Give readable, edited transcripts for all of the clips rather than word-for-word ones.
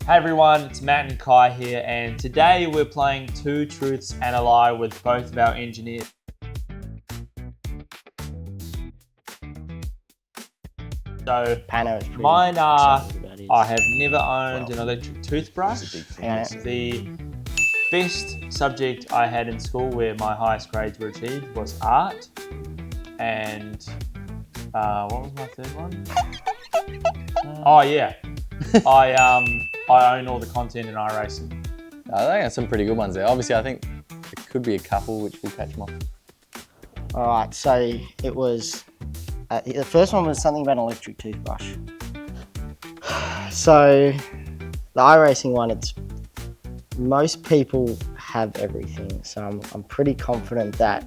Hey everyone, it's Matt and Kai here, and today we're playing Two Truths and a Lie with both of our engineers. So mine are, I have never owned an electric toothbrush. The best subject I had in school where my highest grades were achieved was art. And what was my third one? Oh yeah, I own all the content in iRacing. I think that's some pretty good ones there. Obviously, I think there could be a couple which will catch them off. All right, so it was, the first one was something about an electric toothbrush. So the iRacing one, it's most people have everything. So I'm pretty confident that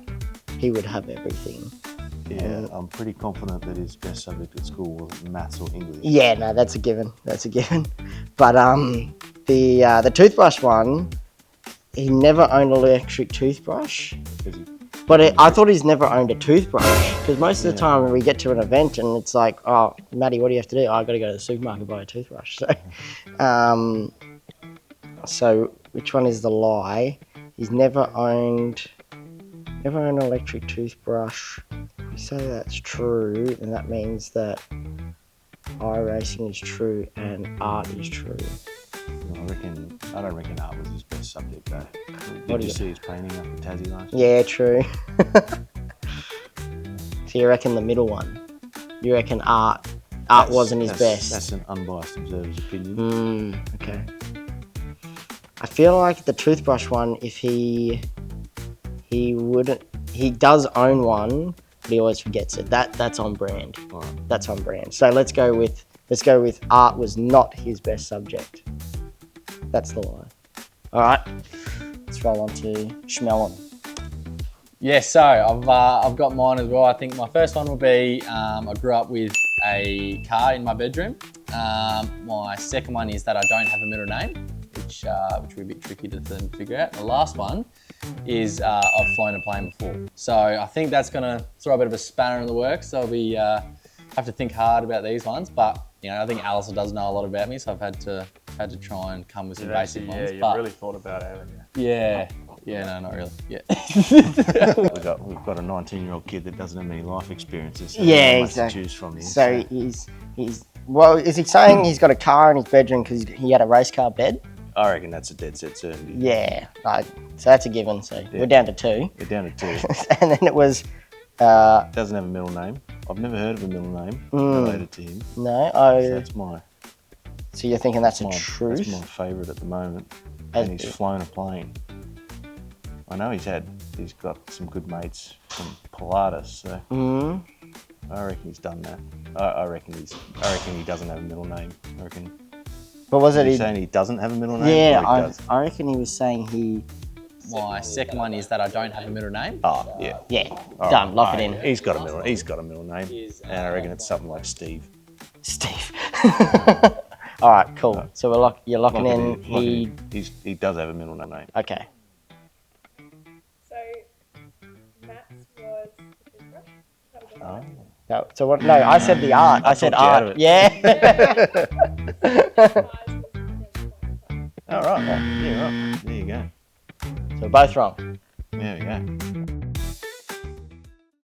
he would have everything. Yeah, I'm pretty confident that his best subject at school was maths or English. Yeah, no, that's a given. That's a given. But the toothbrush one, he never owned an electric toothbrush. But I thought he's never owned a toothbrush, because most of the time when we get to an event and it's like, oh, Maddie, what do you have to do? Oh, I've got to go to the supermarket and buy a toothbrush. So, so which one is the lie? He's never owned an electric toothbrush. If we say that's true, then that means that iRacing is true and art is true. I don't reckon art was his best subject though. Did you see his painting up in Tassie last year? Yeah, true. So you reckon the middle one? You reckon art wasn't his best? That's an unbiased observer's opinion. Okay. I feel like the toothbrush one, if he does own one, but he always forgets it. That's on brand. Right. That's on brand. So let's go with art was not his best subject. That's the lie. All right, let's roll on to Schmellen. Yeah, so I've got mine as well. I think my first one will be I grew up with a car in my bedroom. My second one is that I don't have a middle name, which would be a bit tricky for them to figure out. The last one is I've flown a plane before. So I think that's gonna throw a bit of a spanner in the works. So I'll have to think hard about these ones. But you know, I think Alistair does know a lot about me, so I've had to try and come with some basic ones. Yeah, you've really thought about it, haven't you? Yeah, no, not really. Yeah. We've got a 19-year-old kid that doesn't have any life experiences. So Yeah, much exactly. to choose from here. So he's well, is he saying he's got a car in his bedroom because he had a race car bed? I reckon that's a dead set certainty. Yeah, right. So that's a given. So we're down to two. We're down to two. And then it was Doesn't have a middle name. I've never heard of a middle name related to him. no. So that's So you're thinking that's a truth? That's my favourite at the moment. And he's flown a plane. I know he's got some good mates from Pilatus, so I reckon he's done that. I reckon he doesn't have a middle name. I reckon. But was it? He's saying he doesn't have a middle name? Yeah, or he does? I reckon he was saying he. My second one is that I don't have a middle name. Oh, yeah. Yeah, All done. right. Lock it in. He's got a middle name, and I reckon it's something like Steve. Steve. All right, cool. So you're locking in. He does have a middle name. Okay. So, Matt's was the toothbrush. That was Oh. No, so what? No, I said the art. I said talked you out of art. it. Yeah. All right. Yeah, right. There you go. So both wrong. There we go.